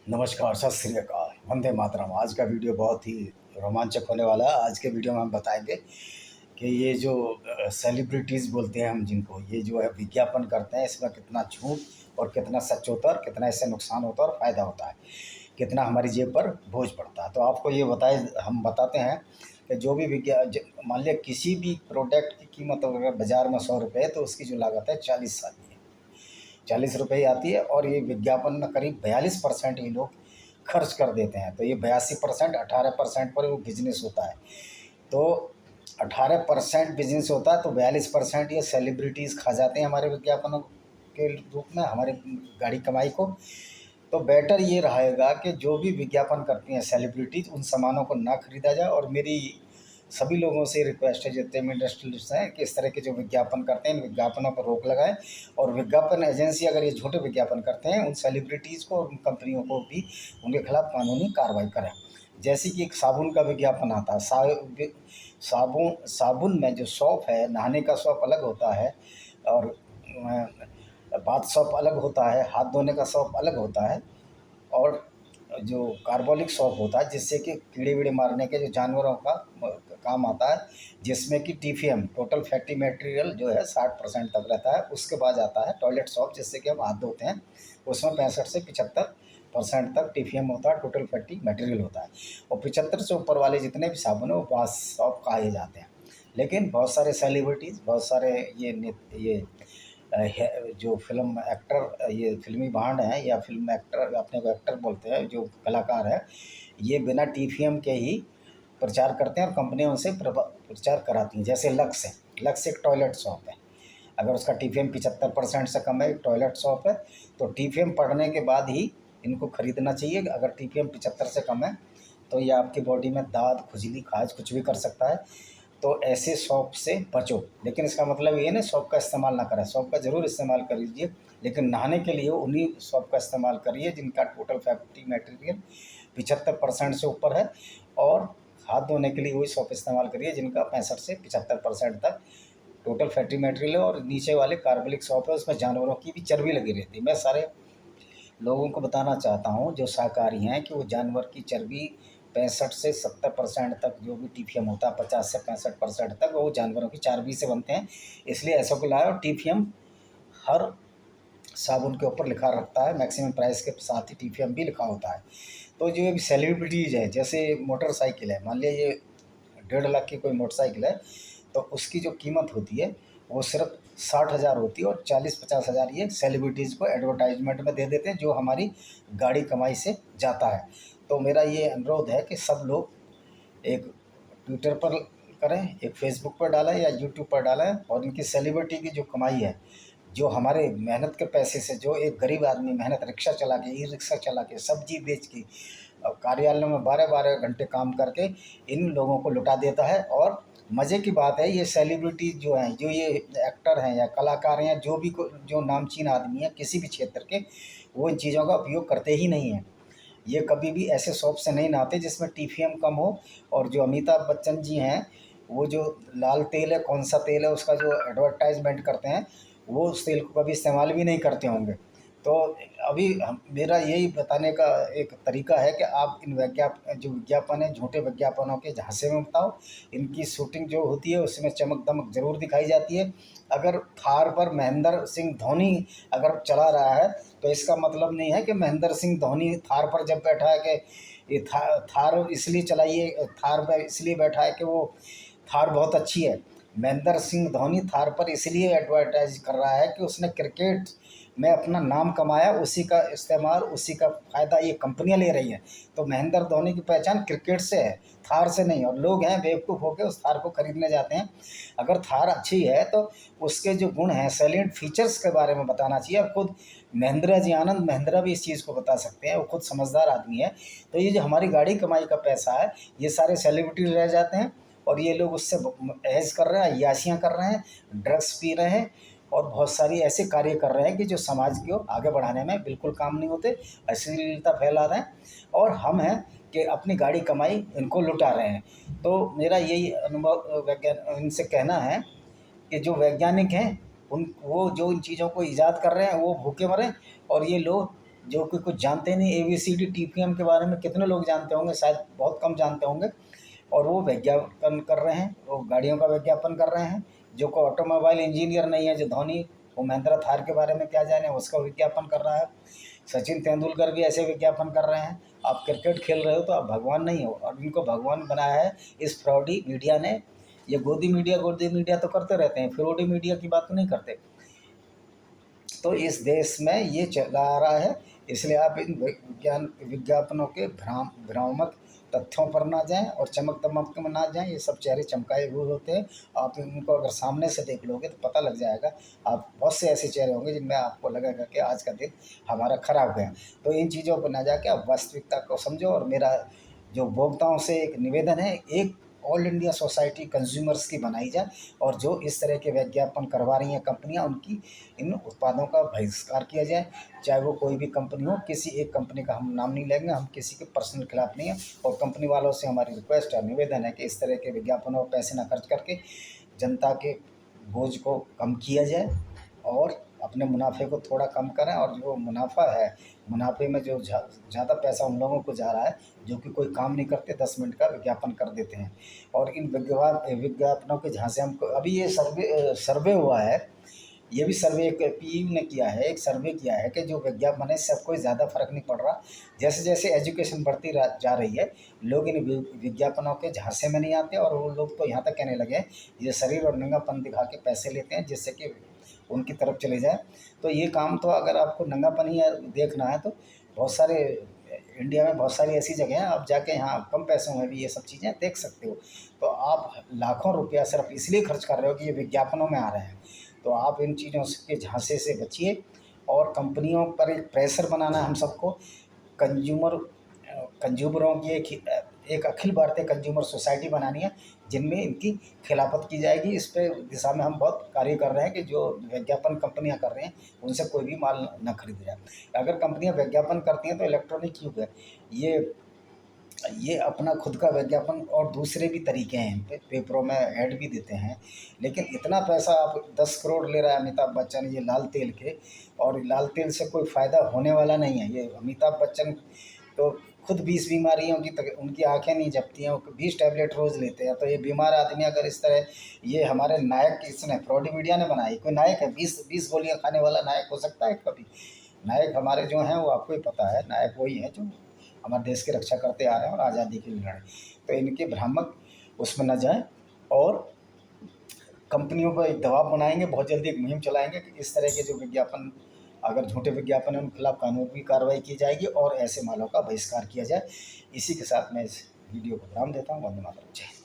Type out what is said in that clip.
नमस्कार, सत श्री अकाल, वंदे मातरम। आज का वीडियो बहुत ही रोमांचक होने वाला है। आज के वीडियो में हम बताएंगे कि ये जो सेलिब्रिटीज़ बोलते हैं हम जिनको, ये जो है विज्ञापन करते हैं, इसमें कितना झूठ और कितना सच होता है और कितना इससे नुकसान होता है और फ़ायदा होता है, कितना हमारी जेब पर बोझ पड़ता है। तो आपको ये हम बताते हैं कि जो भी मान लिया किसी भी प्रोडक्ट की कीमत अगर बाज़ार में 100 रुपये है तो उसकी जो लागत है 40 आती है, 40 रुपये ही आती है। और ये विज्ञापन में करीब 42% ये लोग खर्च कर देते हैं। तो ये 82% 18% पर वो बिजनेस होता है। तो 18% बिजनेस होता है, तो 42% ये सेलिब्रिटीज़ खा जाते हैं हमारे विज्ञापनों के रूप में, हमारे गाड़ी कमाई को। तो बेटर ये रहेगा कि जो भी विज्ञापन करती हैं सेलिब्रिटीज़, उन सामानों को ना खरीदा जाए। और मेरी सभी लोगों से रिक्वेस्ट है, जितने भी इंडस्ट्रियलिस्ट हैं, कि इस तरह के जो विज्ञापन करते हैं इन विज्ञापनों पर रोक लगाएं। और विज्ञापन एजेंसी अगर ये झूठे विज्ञापन करते हैं, उन सेलिब्रिटीज़ को और उन कंपनियों को भी उनके खिलाफ कानूनी कार्रवाई करें। जैसे कि एक साबुन का विज्ञापन आता है, साबुन में जो सौंफ है, नहाने का सौंफ अलग होता है और बाथ सौंफ अलग होता है, हाथ धोने का सौंफ अलग होता है। और जो कार्बोलिक सौंफ होता है, जिससे कि कीड़े वीड़े मारने के जो जानवरों का काम आता है, जिसमें कि टीफीएम टोटल फैटी मटेरियल जो है 60% तक रहता है। उसके बाद आता है टॉयलेट सौंफ, जिससे कि हम हाथ धोते हैं, उसमें 65 से 75% तक टीफीएम होता है, टोटल फैटी मटेरियल होता है। और 75 से ऊपर वाले जितने भी साबुन है वो बाथ सौंफ कहे जाते हैं। लेकिन बहुत सारे सेलिब्रिटीज़, बहुत सारे ये जो फ़िल्म एक्टर, ये फ़िल्मी भांड हैं या फ़िल्म एक्टर, अपने को एक्टर बोलते हैं, जो कलाकार हैं, ये बिना टीफीएम के ही प्रचार करते हैं और कंपनियां उनसे प्रचार कराती हैं। जैसे लक्स है, लक्स एक टॉयलेट सौंप है, अगर उसका टीफीएम 75% से कम है, एक टॉयलेट सौंप है, तो टीफीएम पढ़ने के बाद ही इनको खरीदना चाहिए। अगर टीफीएम 75 से कम है तो ये आपकी बॉडी में दाद, खुजली, खाज कुछ भी कर सकता है। तो ऐसे सौंफ से बचो। लेकिन इसका मतलब ये नहीं सौंफ का इस्तेमाल ना करें, सौंफ का ज़रूर इस्तेमाल करिए, लेकिन नहाने के लिए उन्हीं सौंफ का इस्तेमाल करिए जिनका टोटल फैटी मटेरियल 75% से ऊपर है। और हाथ धोने के लिए वही सौंफ इस्तेमाल करिए जिनका 65 से 75% तक टोटल फैटी मटेरियल है। और नीचे वाले कार्बोलिक सौंफ है, उसमें जानवरों की भी चर्बी लगी रहती है। मैं सारे लोगों को बताना चाहता हूँ जो शाकाहारी हैं कि वो जानवर की चर्बी 65 से 70% तक, जो भी टीफीएम होता है 50 से 65% तक, वो जानवरों की चर्बी से बनते हैं। इसलिए ऐसा को लाए। और टीफीएम हर साबुन के ऊपर लिखा रखता है, मैक्सिमम प्राइस के साथ ही टीफीएम भी लिखा होता है। तो जो भी सेलिब्रिटीज़ है, जैसे मोटरसाइकिल है, मान लिया ये 1.5 लाख की कोई मोटरसाइकिल है, तो उसकी जो कीमत होती है वो सिर्फ 60,000 होती है। और 40-50 हज़ार ये सेलिब्रिटीज़ को एडवर्टाइजमेंट में दे देते हैं, जो हमारी गाड़ी कमाई से जाता है। तो मेरा ये अनुरोध है कि सब लोग एक ट्विटर पर करें, एक फेसबुक पर डालें या यूट्यूब पर डालें, और इनकी सेलिब्रिटी की जो कमाई है, जो हमारे मेहनत के पैसे से, जो एक गरीब आदमी मेहनत रिक्शा चला के, ई रिक्शा चला के, सब्जी बेच के, और कार्यालय में 12-12 घंटे काम करके इन लोगों को लुटा देता है। और मज़े की बात है, ये सेलिब्रिटी जो हैं, जो ये एक्टर हैं या कलाकार हैं, जो भी जो नामचीन आदमी है किसी भी क्षेत्र के, वो इन चीज़ों का उपयोग करते ही नहीं हैं। ये कभी भी ऐसे शॉप से नहीं नहाते जिसमें टीफीएम कम हो। और जो अमिताभ बच्चन जी हैं, वो जो लाल तेल है, कौन सा तेल है, उसका जो एडवर्टाइजमेंट करते हैं, वो उस तेल को कभी इस्तेमाल भी नहीं करते होंगे। तो अभी मेरा यही बताने का एक तरीका है कि आप इन जो विज्ञापन है, झूठे विज्ञापनों के झांसे में बताओ। इनकी शूटिंग जो होती है उसमें चमक दमक ज़रूर दिखाई जाती है। अगर थार पर महेंद्र सिंह धोनी अगर चला रहा है, तो इसका मतलब नहीं है कि महेंद्र सिंह धोनी थार पर जब बैठा है कि ये थार इसलिए चलाइए, थार पर इसलिए बैठा है कि वो थार बहुत अच्छी है। महेंद्र सिंह धोनी थार पर इसलिए एडवर्टाइज कर रहा है कि उसने क्रिकेट में अपना नाम कमाया, उसी का इस्तेमाल, उसी का फ़ायदा ये कंपनियां ले रही हैं। तो महेंद्र धोनी की पहचान क्रिकेट से है, थार से नहीं। और लोग हैं बेवकूफ़ होकर उस थार को खरीदने जाते हैं। अगर थार अच्छी है तो उसके जो गुण हैं, सैलिएंट फीचर्स के बारे में बताना चाहिए। और खुद महिंद्रा जी, आनंद महिंद्रा भी इस चीज़ को बता सकते हैं, वो खुद समझदार आदमी है। तो ये जो हमारी गाड़ी कमाई का पैसा है, ये सारे सेलिब्रिटी रह जाते हैं और ये लोग उससे ऐश कर रहे हैं, अय्याशियाँ कर रहे हैं, ड्रग्स पी रहे हैं और बहुत सारी ऐसे कार्य कर रहे हैं कि जो समाज को आगे बढ़ाने में बिल्कुल काम नहीं होते, अश्लीलता फैला रहे हैं। और हम हैं कि अपनी गाड़ी कमाई इनको लुटा रहे हैं। तो मेरा यही अनुभव इनसे कहना है कि जो वैज्ञानिक हैं, उन वो जो इन चीज़ों को ईजाद कर रहे हैं वो भूखे मरें, और ये लोग जो कि कुछ जानते नहीं। ABCD TPM के बारे में कितने लोग जानते होंगे, शायद बहुत कम जानते होंगे। और वो विज्ञापन कर रहे हैं, वो गाड़ियों का विज्ञापन कर रहे हैं। जो को ऑटोमोबाइल इंजीनियर नहीं है, जो धोनी, वो महिंद्रा थार के बारे में क्या जाने, उसका विज्ञापन कर रहा है। सचिन तेंदुलकर भी ऐसे विज्ञापन कर रहे हैं। आप क्रिकेट खेल रहे हो तो आप भगवान नहीं हो, और इनको भगवान बनाया है इस फ्रॉडी मीडिया ने। ये गोदी मीडिया तो करते रहते हैं, फ्रॉडी मीडिया की बात तो नहीं करते। तो इस देश में ये चला आ रहा है। इसलिए आप इन विज्ञापनों के भ्रामक तथ्यों पर ना जाएं और चमक दमक में ना जाएं। ये सब चेहरे चमकाए हुए होते हैं। आप इनको अगर सामने से देख लोगे तो पता लग जाएगा। आप बहुत से ऐसे चेहरे होंगे जिनमें आपको लगेगा कि आज का दिन हमारा खराब गया। तो इन चीज़ों पर ना जाके आप वास्तविकता को समझो। और मेरा जो उपभोक्ताओं से एक निवेदन है, एक ऑल इंडिया सोसाइटी कंज्यूमर्स की बनाई जाए, और जो इस तरह के विज्ञापन करवा रही हैं कंपनियां, उनकी इन उत्पादों का बहिष्कार किया जाए। चाहे वो कोई भी कंपनी हो, किसी एक कंपनी का हम नाम नहीं लेंगे, हम किसी के पर्सनल खिलाफ नहीं है। और कंपनी वालों से हमारी रिक्वेस्ट और निवेदन है कि इस तरह के विज्ञापनों पर पैसे ना खर्च करके जनता के बोझ को कम किया जाए और अपने मुनाफे को थोड़ा कम करें। और जो मुनाफा है, मुनाफे में जो ज़्यादा पैसा उन लोगों को जा रहा है जो कि कोई काम नहीं करते, 10 मिनट का विज्ञापन कर देते हैं। और इन विज्ञापनों के जहाँ से हमको अभी ये सर्वे हुआ है, ये भी सर्वे एक PU ने किया है, एक सर्वे किया है कि जो विज्ञापन है सबको ज़्यादा फर्क नहीं पड़ रहा। जैसे जैसे एजुकेशन बढ़ती जा रही है, लोग इन विज्ञापनों के झांसे में नहीं आते। और वो लोग तो यहाँ तक कहने लगे हैं ये शरीर और नंगापन दिखा के पैसे लेते हैं, जिससे कि उनकी तरफ चले जाए। तो ये काम तो अगर आपको नंगापन ही देखना है तो बहुत सारे इंडिया में बहुत सारी ऐसी जगह हैं, आप जाके यहाँ कम पैसों में भी ये सब चीज़ें देख सकते हो। तो आप लाखों रुपया सिर्फ इसलिए खर्च कर रहे हो कि ये विज्ञापनों में आ रहे हैं। तो आप इन चीज़ों के झांसे से बचिए। और कंपनियों पर एक प्रेशर बनाना हम सबको, कंज्यूमरों की एक अखिल भारतीय कंज्यूमर सोसाइटी बनानी है जिनमें इनकी खिलाफत की जाएगी। इस पे दिशा में हम बहुत कार्य कर रहे हैं कि जो विज्ञापन कंपनियां कर रही हैं उनसे कोई भी माल न खरीदा जाए। अगर कंपनियां विज्ञापन करती हैं तो इलेक्ट्रॉनिक युग है, ये अपना खुद का विज्ञापन और दूसरे भी तरीके हैं, इन पे पेपरों में ऐड भी देते हैं। लेकिन इतना पैसा आप 10 करोड़ ले रहा है अमिताभ बच्चन ये लाल तेल के, और लाल तेल से कोई फ़ायदा होने वाला नहीं है। ये अमिताभ बच्चन तो खुद 20 बीमारियों की उनकी आंखें नहीं झपती हैं, वो 20 टैबलेट रोज़ लेते हैं। तो ये बीमार आदमी अगर इस तरह, ये हमारे नायक किसने, फ्रॉडी मीडिया ने बनाई। कोई नायक है 20 गोलियां खाने वाला नायक हो सकता है कभी? नायक हमारे जो हैं वो आपको ही पता है, नायक वही है जो हमारे देश की रक्षा करते आ रहे हैं और आज़ादी के लिए लड़े। तो इनके भ्रामक उसमें न जाएं। और कंपनियों पर एक दबाव बनाएंगे, बहुत जल्दी एक मुहिम चलाएंगे कि इस तरह के जो विज्ञापन, अगर झूठे विज्ञापन है, उनके खिलाफ कानूनी कार्रवाई की जाएगी और ऐसे मालों का बहिष्कार किया जाए। इसी के साथ मैं इस वीडियो को विराम देता हूँ। वंदे मातरम। जय हिंद।